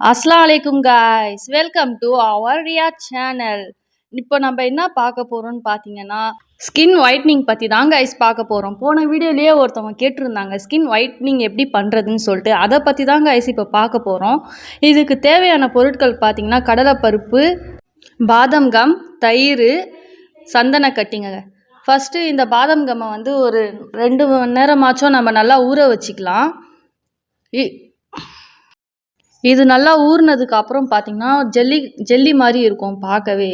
அஸ்ஸலாமு அலைக்கும் guys, welcome to our Riya channel. இப்போ நம்ம என்ன பார்க்க போகிறோம்னு பார்த்தீங்கன்னா, ஸ்கின் ஒயிட்னிங் பற்றி தான் கைஸ் பார்க்க போகிறோம். போன வீடியோலேயே ஒருத்தவங்க கேட்டிருந்தாங்க ஸ்கின் ஒயிட்னிங் எப்படி பண்ணுறதுன்னு சொல்லிட்டு. அதை பற்றி தான் கைஸ் இப்போ பார்க்க போகிறோம். இதுக்கு தேவையான பொருட்கள் பார்த்தீங்கன்னா, கடலைப்பருப்பு, பாதாம் கம், தயிர், சந்தன கட்டிங்க. ஃபஸ்ட்டு இந்த பாதாம் கம்மை வந்து ஒரு 2 மணி நேரமாச்சும் நம்ம நல்லா ஊற வச்சுக்கலாம். இது நல்லா ஊறினதுக்கு அப்புறம் பார்த்திங்கன்னா ஜெல்லி மாதிரி இருக்கும் பார்க்கவே.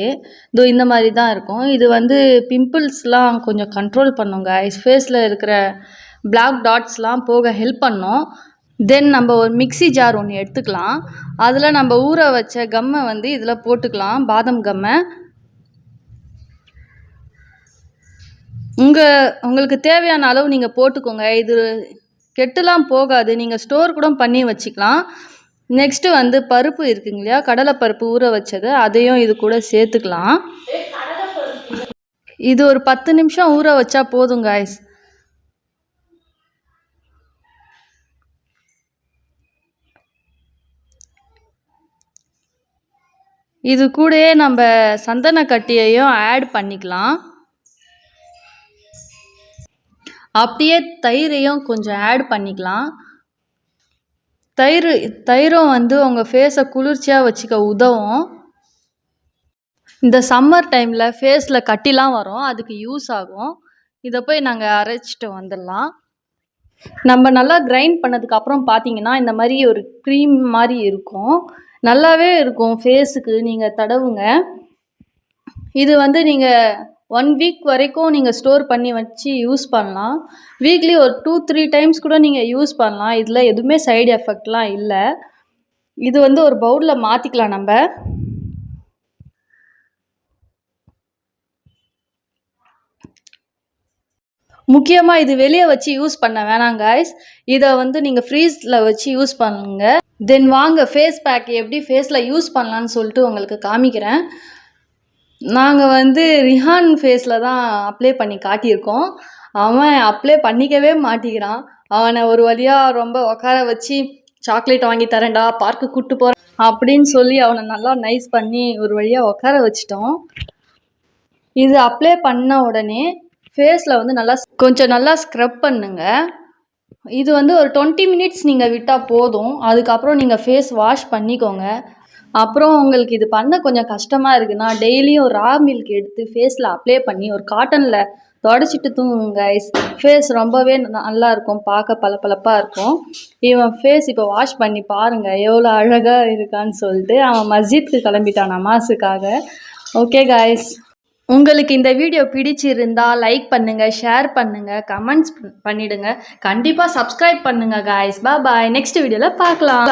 இந்த மாதிரி தான் இருக்கும். இது வந்து பிம்பிள்ஸ்லாம் கொஞ்சம் கண்ட்ரோல் பண்ணுங்க. ஃபேஸில் இருக்கிற பிளாக் டாட்ஸ்லாம் போக ஹெல்ப் பண்ணும். தென் நம்ம ஒரு மிக்ஸி ஜார் ஒன்று எடுத்துக்கலாம். அதில் நம்ம ஊற வச்ச கம்மை வந்து இதில் போட்டுக்கலாம், பாதாம் கம்மை. உங்களுக்கு தேவையான அளவு நீங்கள் போட்டுக்கோங்க. இது கெட்டுலாம் போகாது, நீங்கள் ஸ்டோர் கூட பண்ணி வச்சுக்கலாம். நெக்ஸ்ட்டு வந்து பருப்பு இருக்குங்க இல்லையா, கடலைப்பருப்பு ஊற வச்சது, அதையும் இது கூட சேர்த்துக்கலாம். இது ஒரு 10 நிமிஷம் ஊற வச்சா போதும் காய்ஸ். இது கூடயே நம்ம சந்தன கட்டியையும் ஆட் பண்ணிக்கலாம். அப்படியே தயிரையும் கொஞ்சம் ஆட் பண்ணிக்கலாம். தயிரும் வந்து உங்கள் ஃபேஸை குளிர்ச்சியாக வச்சுக்க உதவும். இந்த சம்மர் டைமில் ஃபேஸில் கட்டிலாம் வரும், அதுக்கு யூஸ் ஆகும். இதை போய் நாங்கள் அரைச்சிட்டு வந்துடலாம். நம்ம நல்லா கிரைண்ட் பண்ணதுக்கப்புறம் பார்த்தீங்கன்னா இந்த மாதிரி ஒரு க்ரீம் மாதிரி இருக்கும். நல்லாவே இருக்கும் ஃபேஸுக்கு, நீங்கள் தடவுங்க. இது வந்து நீங்கள் 1 வீக் வரைக்கும் நீங்கள் ஸ்டோர் பண்ணி வச்சு யூஸ் பண்ணலாம். வீக்லி ஒரு 2-3 டைம்ஸ் கூட நீங்கள் யூஸ் பண்ணலாம். இதில் எதுவுமே சைடு எஃபெக்ட்லாம் இல்லை. இது வந்து ஒரு பவுலில் மாற்றிக்கலாம் நம்ம. முக்கியமாக இது வெளியே வச்சு யூஸ் பண்ண வேணாம் காய்ஸ். இதை வந்து நீங்கள் ஃப்ரீஸில் வச்சு யூஸ் பண்ணுங்க. தென் வாங்க ஃபேஸ் பேக் எப்படி ஃபேஸில் யூஸ் பண்ணலான்னு சொல்லிட்டு உங்களுக்கு காமிக்கிறேன். நாங்கள் வந்து ரிஹான் ஃபேஸில் தான் அப்ளை பண்ணி காட்டியிருக்கோம். அவன் அப்ளை பண்ணிக்கவே மாட்டேங்கிறான். அவனை ஒரு வழியாக ரொம்ப உட்கார வச்சு சாக்லேட் வாங்கி தரேன்டா, பார்க்கு கூப்பிட்டு போகிறேன் அப்படின்னு சொல்லி அவனை நல்லா நைஸ் பண்ணி ஒரு வழியாக உட்கார வச்சிட்டோம். இது அப்ளை பண்ண உடனே ஃபேஸில் வந்து கொஞ்சம் நல்லா ஸ்க்ரப் பண்ணுங்க. இது வந்து ஒரு 20 மினிட்ஸ் நீங்கள் விட்டால் போதும். அதுக்கப்புறம் நீங்கள் ஃபேஸ் வாஷ் பண்ணிக்கோங்க. அப்புறம் உங்களுக்கு இது பண்ண கொஞ்சம் கஷ்டமாக இருக்குன்னா டெய்லியும் ரா மில்க் எடுத்து ஃபேஸில் அப்ளை பண்ணி ஒரு காட்டனில் தொடச்சிட்டு தூங்குங்க கைஸ். ஃபேஸ் ரொம்பவே நல்லா இருக்கும், பார்க்க பளபளப்பாக இருக்கும். இவன் ஃபேஸ் இப்போ வாஷ் பண்ணி பாருங்கள் எவ்வளோ அழகாக இருக்கான்னு சொல்லிட்டு. அவன் மஸ்ஜித்துக்கு கிளம்பிட்டான் நமாஸுக்காக. ஓகே கைஸ், உங்களுக்கு இந்த வீடியோ பிடிச்சிருந்தா லைக் பண்ணுங்கள், ஷேர் பண்ணுங்கள், கமெண்ட்ஸ் பண்ணிவிடுங்க. கண்டிப்பாக சப்ஸ்கிரைப் பண்ணுங்கள் காய்ஸ். பாய், நெக்ஸ்ட் வீடியோவில் பார்க்கலாம்.